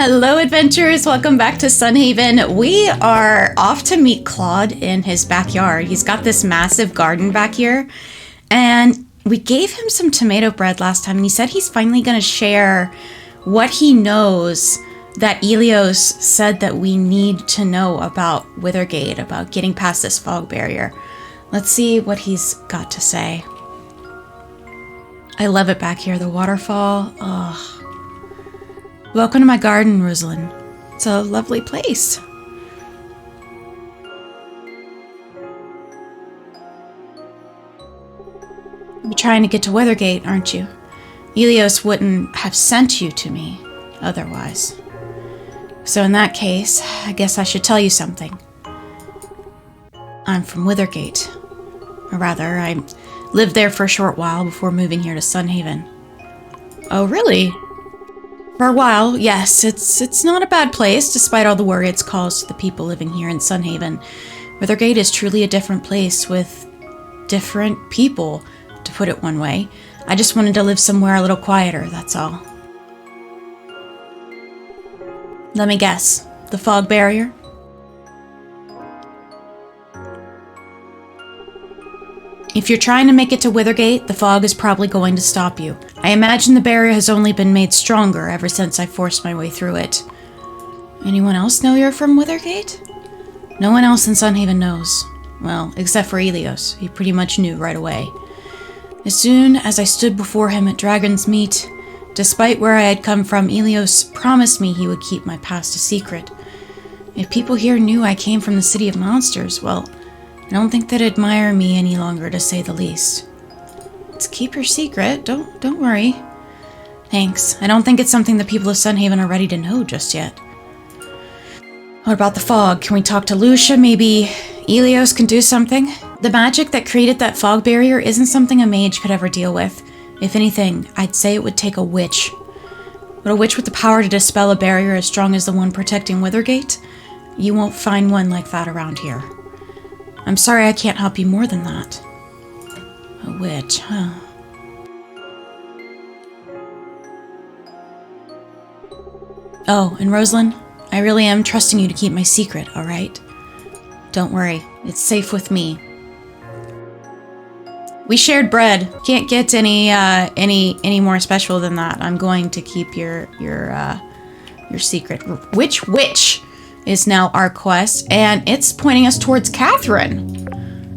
Hello, adventurers! Welcome back to Sunhaven. We are off to meet Claude in his backyard. He's got this massive garden back here, and we gave him some tomato bread last time, and he said he's finally going to share what he knows that Elios said that we need to know about Withergate, about getting past this fog barrier. Let's see what he's got to say. I love it back here, the waterfall. Oh. Welcome to my garden, Rosealyn. It's a lovely place. You're trying to get to Withergate, aren't you? Elios wouldn't have sent you to me otherwise. So in that case, I guess I should tell you something. I'm from Withergate. Or rather, I lived there for a short while before moving here to Sunhaven. Oh, really? For a while, yes. It's not a bad place, despite all the worry it's caused to the people living here in Sunhaven. Withergate is truly a different place with different people, to put it one way. I just wanted to live somewhere a little quieter, that's all. Let me guess. The fog barrier? If you're trying to make it to Withergate, the fog is probably going to stop you. I imagine the barrier has only been made stronger ever since I forced my way through it. Anyone else know you're from Withergate? No one else in Sunhaven knows. Well, except for Elios. He pretty much knew right away. As soon as I stood before him at Dragon's Meet, despite where I had come from, Elios promised me he would keep my past a secret. If people here knew I came from the City of Monsters, well, I don't think they'd admire me any longer, to say the least. Let's keep your secret. Don't worry. Thanks. I don't think it's something the people of Sunhaven are ready to know just yet. What about the fog? Can we talk to Lucia? Maybe Elios can do something? The magic that created that fog barrier isn't something a mage could ever deal with. If anything, I'd say it would take a witch. But a witch with the power to dispel a barrier as strong as the one protecting Withergate? You won't find one like that around here. I'm sorry I can't help you more than that. A witch, huh? Oh, and Rosealyn, I really am trusting you to keep my secret, alright? Don't worry, it's safe with me. We shared bread. Can't get any more special than that. I'm going to keep your secret. Which witch is now our quest, and it's pointing us towards Catherine,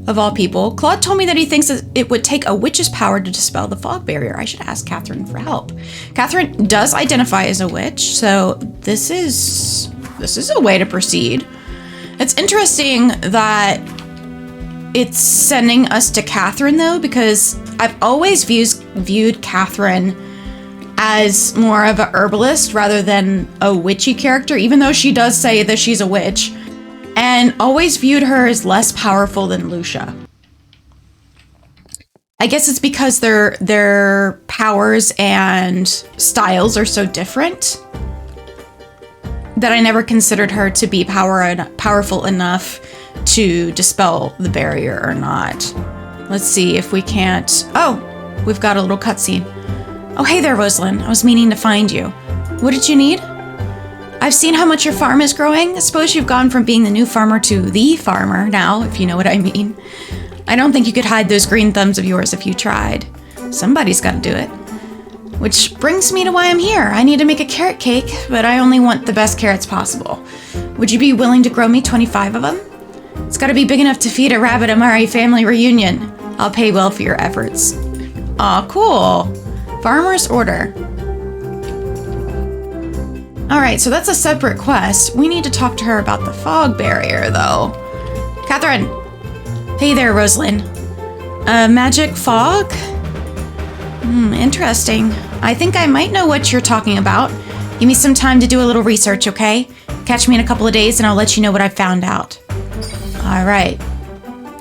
of all people. Claude told me that he thinks that it would take a witch's power to dispel the fog barrier. I should ask Catherine for help. Catherine does identify as a witch, so this is a way to proceed. It's interesting that it's sending us to Catherine, though, because I've always viewed Catherine as more of a herbalist rather than a witchy character, even though she does say that she's a witch, and always viewed her as less powerful than Lucia. I guess it's because their powers and styles are so different that I never considered her to be powerful enough to dispel the barrier or not. Let's see if we can't... Oh, we've got a little cutscene. Oh, hey there, Rosealyn. I was meaning to find you. What did you need? I've seen how much your farm is growing. I suppose you've gone from being the new farmer to the farmer now, if you know what I mean. I don't think you could hide those green thumbs of yours if you tried. Somebody's got to do it. Which brings me to why I'm here. I need to make a carrot cake, but I only want the best carrots possible. Would you be willing to grow me 25 of them? It's got to be big enough to feed a rabbit at my family reunion. I'll pay well for your efforts. Aw, cool. Farmer's order. Alright, so that's a separate quest. We need to talk to her about the fog barrier, though. Catherine! Hey there, Rosealyn. Magic fog? Interesting. I think I might know what you're talking about. Give me some time to do a little research, okay? Catch me in a couple of days and I'll let you know what I've found out. Alright.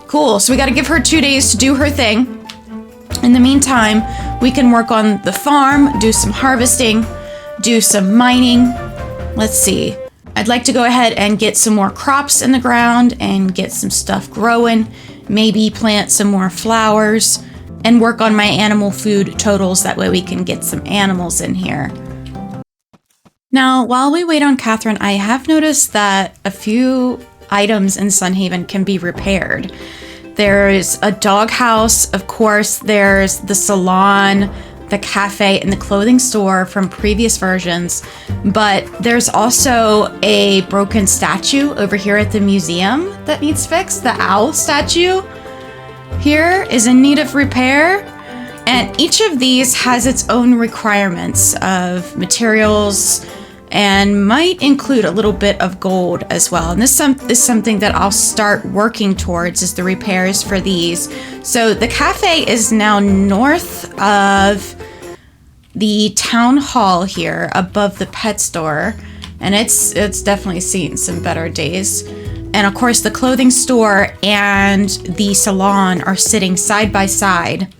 Cool, so we gotta give her 2 days to do her thing. In the meantime, we can work on the farm, do some harvesting, do some mining. Let's see. I'd like to go ahead and get some more crops in the ground and get some stuff growing. Maybe plant some more flowers and work on my animal food totals. That way we can get some animals in here. Now, while we wait on Catherine, I have noticed that a few items in Sunhaven can be repaired. There's a doghouse, of course, there's the salon, the cafe, and the clothing store from previous versions, but there's also a broken statue over here at the museum that needs fixed. The owl statue here is in need of repair, and each of these has its own requirements of materials and might include a little bit of gold as well. And this is something that I'll start working towards, is the repairs for these. So the cafe is now north of the town hall here, above the pet store, and it's definitely seen some better days. And of course the clothing store and the salon are sitting side by side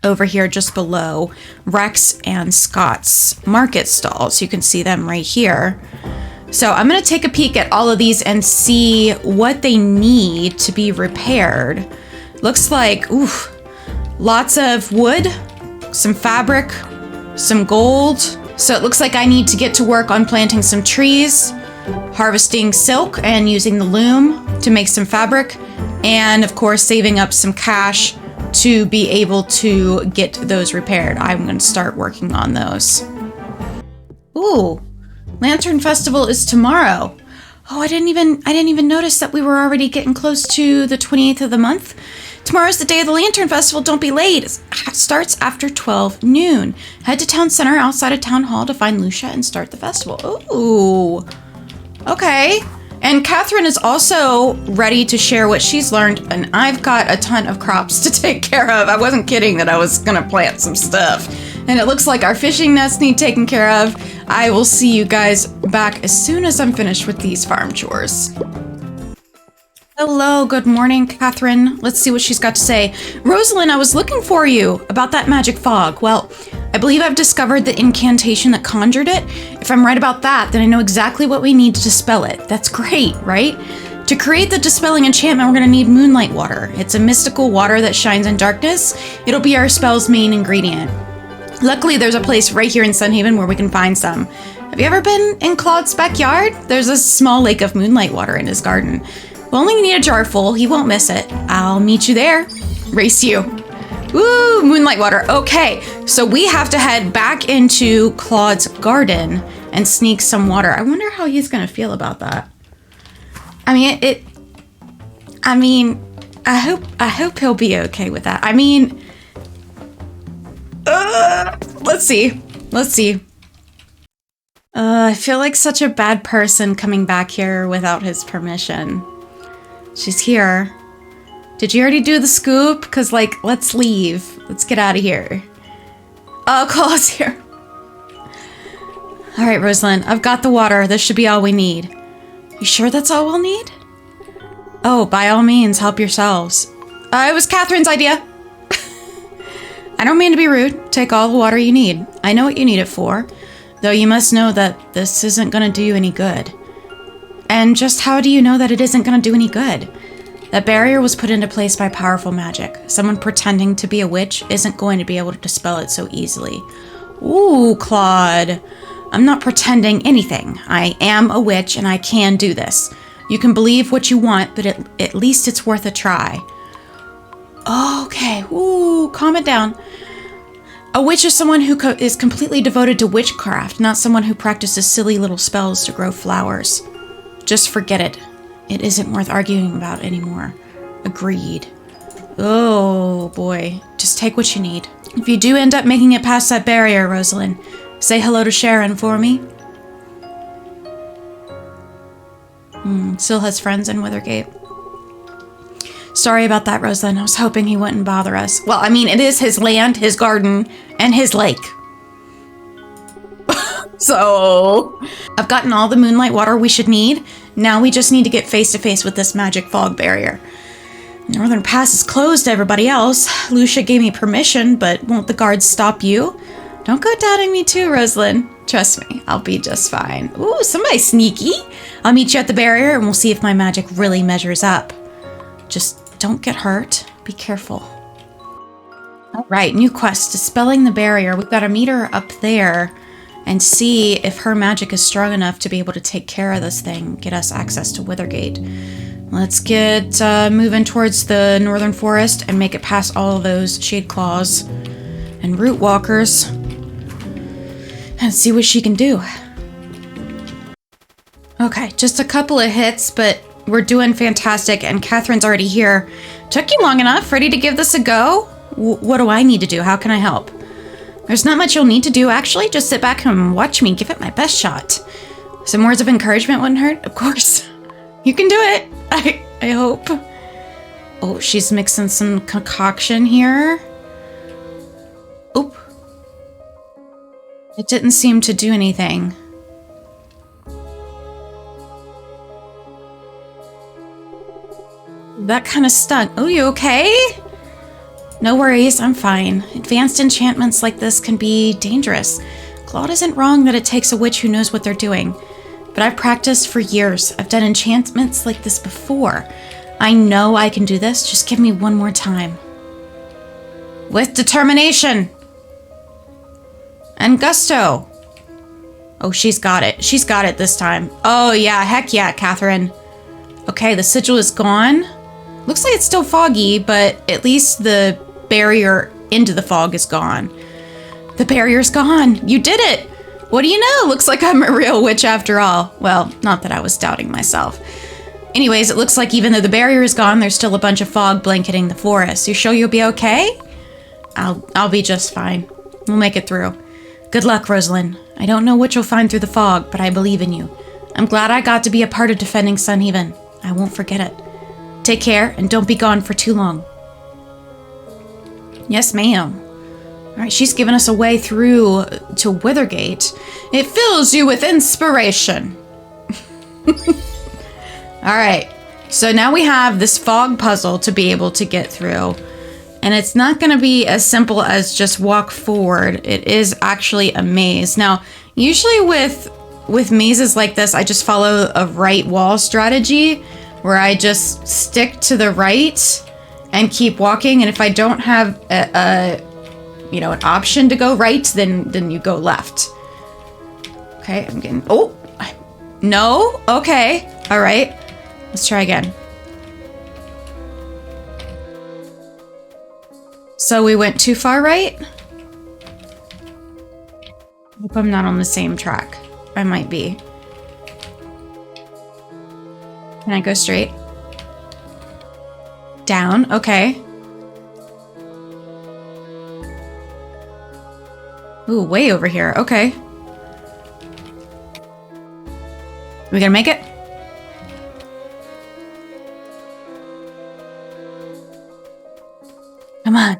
over here just below Rex and Scott's market stalls. You can see them right here. So I'm going to take a peek at all of these and see what they need to be repaired. Looks like, oof, lots of wood, some fabric, some gold. So it looks like I need to get to work on planting some trees, harvesting silk and using the loom to make some fabric, and of course saving up some cash to be able to get those repaired. I'm going to start working on those. Ooh, Lantern Festival is tomorrow. Oh, I didn't even notice that we were already getting close to the 28th of the month. Tomorrow's the day of the Lantern Festival. Don't be late. It starts after 12 noon. Head to town center outside of town hall to find Lucia and start the festival. Ooh, okay. And Catherine is also ready to share what she's learned, and I've got a ton of crops to take care of. I wasn't kidding that I was gonna plant some stuff. And it looks like our fishing nets need taken care of. I will see you guys back as soon as I'm finished with these farm chores. Hello, good morning, Catherine. Let's see what she's got to say. Rosealyn, I was looking for you about that magic fog. Well, I believe I've discovered the incantation that conjured it. If I'm right about that, then I know exactly what we need to dispel it. That's great, right? To create the dispelling enchantment, we're gonna need Moonlight water. It's a mystical water that shines in darkness. It'll be our spell's main ingredient. Luckily, there's a place right here in Sunhaven where we can find some. Have you ever been in Claude's backyard? There's a small lake of Moonlight water in his garden. We'll only need a jar full. He won't miss it. I'll meet you there. Race you. Woo, Moonlight water. Okay, so we have to head back into Claude's garden and sneak some water. I wonder how he's gonna feel about that. I mean, I hope he'll be okay with that. I mean, let's see. I feel like such a bad person coming back here without his permission. She's here. Did you already do the scoop? Because, like, let's leave. Let's get out of here. Oh, Claude's here. All right, Rosealyn, I've got the water. This should be all we need. You sure that's all we'll need? Oh, by all means, help yourselves. It was Catherine's idea. I don't mean to be rude. Take all the water you need. I know what you need it for. Though you must know that this isn't going to do you any good. And just how do you know that it isn't going to do any good? That barrier was put into place by powerful magic. Someone pretending to be a witch isn't going to be able to dispel it so easily. Ooh, Claude. I'm not pretending anything. I am a witch and I can do this. You can believe what you want, but at least it's worth a try. Okay, ooh, calm it down. A witch is someone who is completely devoted to witchcraft, not someone who practices silly little spells to grow flowers. Just forget it. It isn't worth arguing about anymore. Agreed. Oh boy, just take what you need. If you do end up making it past that barrier, Rosealyn, say hello to Sharon for me. Still has friends in Withergate. Sorry about that, Rosealyn. I was hoping he wouldn't bother us. Well, I mean, it is his land, his garden, and his lake. So, I've gotten all the Moonlight water we should need. Now we just need to get face to face with this magic fog barrier. Northern Pass is closed to everybody else. Lucia gave me permission, but won't the guards stop you? Don't go doubting me too, Rosealyn. Trust me, I'll be just fine. Ooh, somebody sneaky. I'll meet you at the barrier and we'll see if my magic really measures up. Just don't get hurt. Be careful. All right, new quest, Dispelling the barrier. We've got a meter up there. and see if her magic is strong enough to be able to take care of this thing, get us access to Withergate. Let's get moving towards the northern forest and make it past all of those shade claws and root walkers and see what she can do. Okay, just a couple of hits, but we're doing fantastic, and Catherine's already here. Took you long enough. Ready to give this a go? What do I need to do? How can I help? There's not much you'll need to do, actually. Just sit back and watch me give it my best shot. Some words of encouragement wouldn't hurt? Of course. You can do it. I hope. Oh, she's mixing some concoction here. Oop. It didn't seem to do anything. That kind of stung. Oh, you okay? No worries, I'm fine. Advanced enchantments like this can be dangerous. Claude isn't wrong that it takes a witch who knows what they're doing. But I've practiced for years. I've done enchantments like this before. I know I can do this. Just give me one more time. With determination. And gusto. Oh, she's got it. She's got it this time. Oh, yeah. Heck yeah, Catherine. Okay, the sigil is gone. Looks like it's still foggy, but at least the barrier into the fog is gone. The barrier's gone. You did it. What do you know? Looks like I'm a real witch after all. Well, not that I was doubting myself. Anyways, it looks like even though the barrier is gone, there's still a bunch of fog blanketing the forest. You sure you'll be okay? I'll be just fine. We'll make it through. Good luck, Rosealyn. I don't know what you'll find through the fog, but I believe in you. I'm glad I got to be a part of defending Sunhaven. I won't forget it. Take care, and don't be gone for too long. Yes, ma'am. All right, she's given us a way through to Withergate. It fills you with inspiration. All right, so now we have this fog puzzle to be able to get through. And it's not going to be as simple as just walk forward. It is actually a maze. Now, usually with mazes like this, I just follow a right wall strategy where I just stick to the right and keep walking. And if I don't have an option to go right, then you go left. Okay, I'm getting, oh, no, okay, all right. Let's try again. So we went too far right? Hope I'm not on the same track. I might be. Can I go straight? Down, okay. Ooh, way over here, okay. We gonna make it? Come on.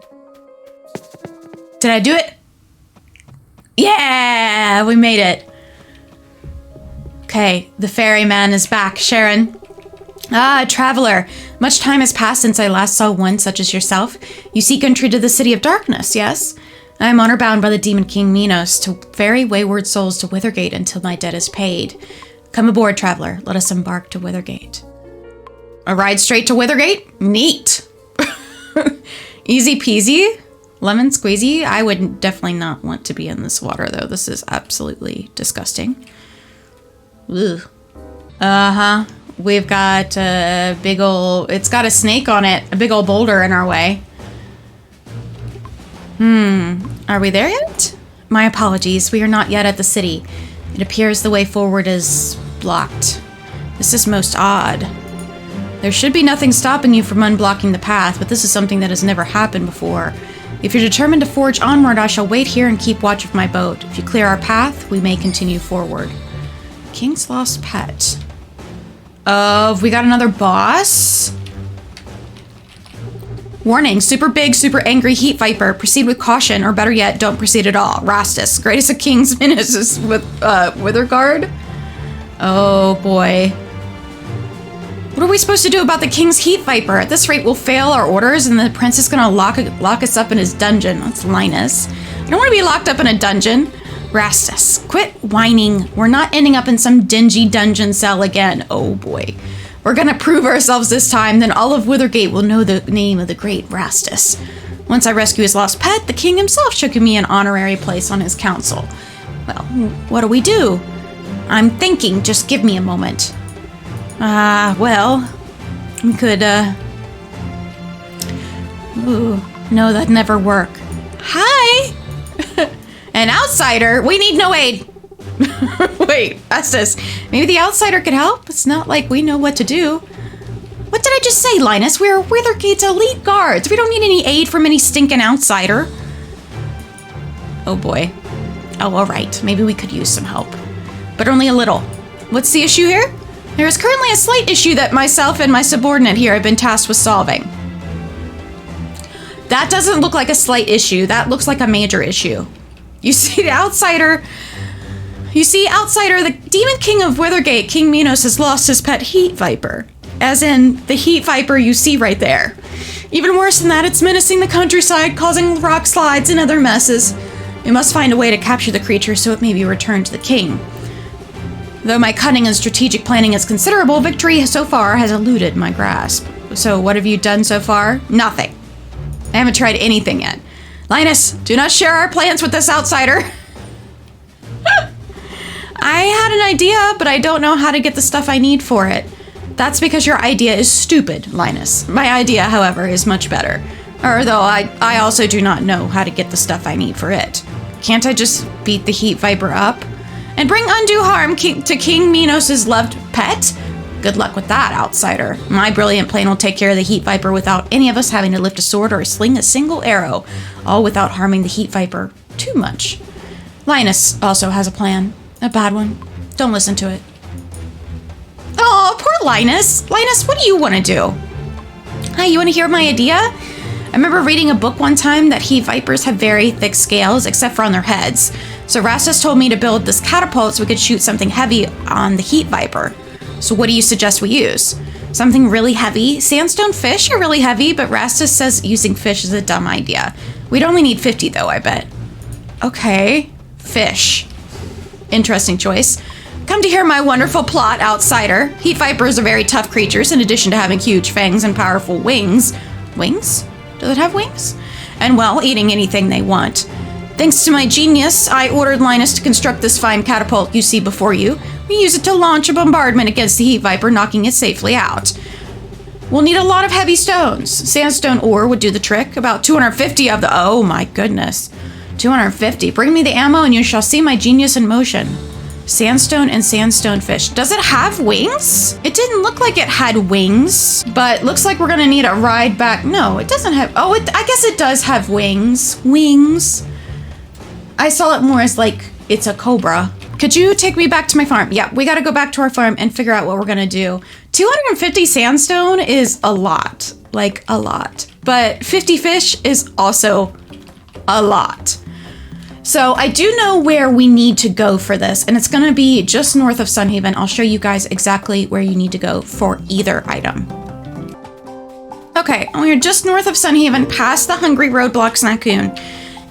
Did I do it? Yeah, we made it. Okay, the ferryman is back. Sharon. Ah, traveler. Much time has passed since I last saw one such as yourself. You seek entry to the City of Darkness, yes? I am honor bound by the Demon King Minos to ferry wayward souls to Withergate until my debt is paid. Come aboard, traveler. Let us embark to Withergate. A ride straight to Withergate? Neat. Easy peasy. Lemon squeezy. I would definitely not want to be in this water, though. This is absolutely disgusting. Ugh. Uh-huh. We've got a big ol'... It's got a snake on it. A big ol' boulder in our way. Are we there yet? My apologies. We are not yet at the city. It appears the way forward is blocked. This is most odd. There should be nothing stopping you from unblocking the path, but this is something that has never happened before. If you're determined to forge onward, I shall wait here and keep watch of my boat. If you clear our path, we may continue forward. King's lost pet. Have we got another boss? Warning, super big, super angry heat viper. Proceed with caution, or better yet, don't proceed at all. Rastus, greatest of kings menaces with Withergate. Oh boy. What are we supposed to do about the king's heat viper? At this rate, we'll fail our orders and the prince is gonna lock us up in his dungeon. That's Linus. I don't want to be locked up in a dungeon. Rastus, quit whining. We're not ending up in some dingy dungeon cell again. Oh boy. We're gonna prove ourselves this time, then all of Withergate will know the name of the great Rastus. Once I rescue his lost pet, the king himself shall give me an honorary place on his council. Well, what do we do? I'm thinking, just give me a moment. Well, we could, Ooh, no, that'd never work. Hi! An outsider? We need no aid. Wait, that's this. Maybe the outsider could help? It's not like we know what to do. What did I just say, Linus? We're Withergate's elite guards. We don't need any aid from any stinking outsider. Oh boy. Oh, all right. Maybe we could use some help. But only a little. What's the issue here? There is currently a slight issue that myself and my subordinate here have been tasked with solving. That doesn't look like a slight issue. That looks like a major issue. You see, the outsider... the Demon King of Withergate, King Minos, has lost his pet heat viper. As in, the heat viper you see right there. Even worse than that, it's menacing the countryside, causing rock slides and other messes. We must find a way to capture the creature so it may be returned to the king. Though my cunning and strategic planning is considerable, victory so far has eluded my grasp. So what have you done so far? Nothing. I haven't tried anything yet. Linus, do not share our plans with this outsider. I had an idea, but I don't know how to get the stuff I need for it. That's because your idea is stupid, Linus. My idea, however, is much better. Although I also do not know how to get the stuff I need for it. Can't I just beat the heat viper up? And bring undue harm to King Minos' loved pet? Good luck with that, outsider. My brilliant plan will take care of the heat viper without any of us having to lift a sword or sling a single arrow. All without harming the heat viper too much. Linus also has a plan. A bad one. Don't listen to it. Oh, poor Linus. Linus, what do you want to do? Hi, you want to hear my idea? I remember reading a book one time that heat vipers have very thick scales, except for on their heads. So Rastus told me to build this catapult so we could shoot something heavy on the heat viper. So what do you suggest we use? Something really heavy? Sandstone fish are really heavy, but Rastus says using fish is a dumb idea. We'd only need 50 though, I bet. Okay, fish. Interesting choice. Come to hear my wonderful plot, outsider. Heat vipers are very tough creatures in addition to having huge fangs and powerful wings. Wings? Does it have wings? And well, eating anything they want. Thanks to my genius, I ordered Linus to construct this fine catapult you see before you. We use it to launch a bombardment against the heat viper, knocking it safely out. We'll need a lot of heavy stones. Sandstone ore would do the trick. About 250 of the... Oh my goodness. 250. Bring me the ammo and you shall see my genius in motion. Sandstone and sandstone fish. Does it have wings? It didn't look like it had wings, but looks like we're gonna need a ride back. No, it doesn't have... Oh, I guess it does have wings. Wings. I saw it more as like it's a cobra. Could you take me back to my farm? Yeah, we gotta go back to our farm and figure out what we're gonna do. 250 sandstone is a lot. Like, a lot. But 50 fish is also a lot. So I do know where we need to go for this, and it's gonna be just north of Sunhaven. I'll show you guys exactly where you need to go for either item. Okay, we're just north of Sunhaven, past the Hungry Roadblock Snackoon.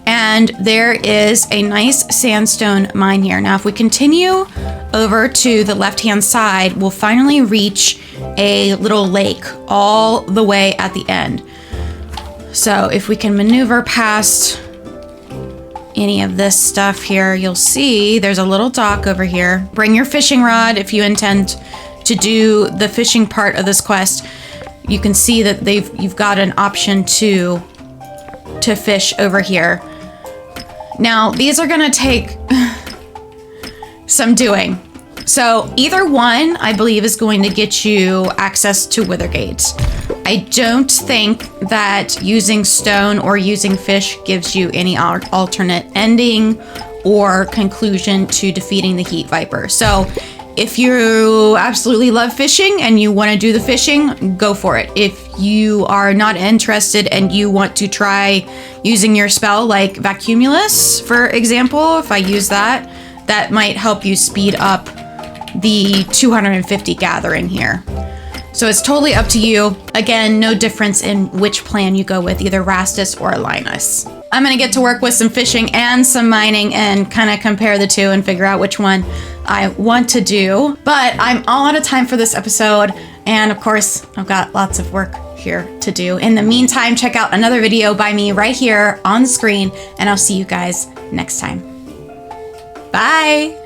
And there is a nice sandstone mine here. Now, if we continue over to the left-hand side, we'll finally reach a little lake all the way at the end. So if we can maneuver past any of this stuff here, you'll see there's a little dock over here. Bring your fishing rod if you intend to do the fishing part of this quest. You can see that you've got an option to fish over here. Now, these are gonna take some doing. So either one, I believe, is going to get you access to Withergate. I don't think that using stone or using fish gives you any alternate ending or conclusion to defeating the heat viper. So if you absolutely love fishing and you want to do the fishing, go for it. If you are not interested and you want to try using your spell like Vacuumulus, for example, if I use that, that might help you speed up the 250 gathering here. So it's totally up to you. Again, no difference in which plan you go with, either Rastus or Linus. I'm gonna get to work with some fishing and some mining and kind of compare the two and figure out which one I want to do. But I'm all out of time for this episode. And of course, I've got lots of work here to do. In the meantime, check out another video by me right here on the screen, and I'll see you guys next time. Bye!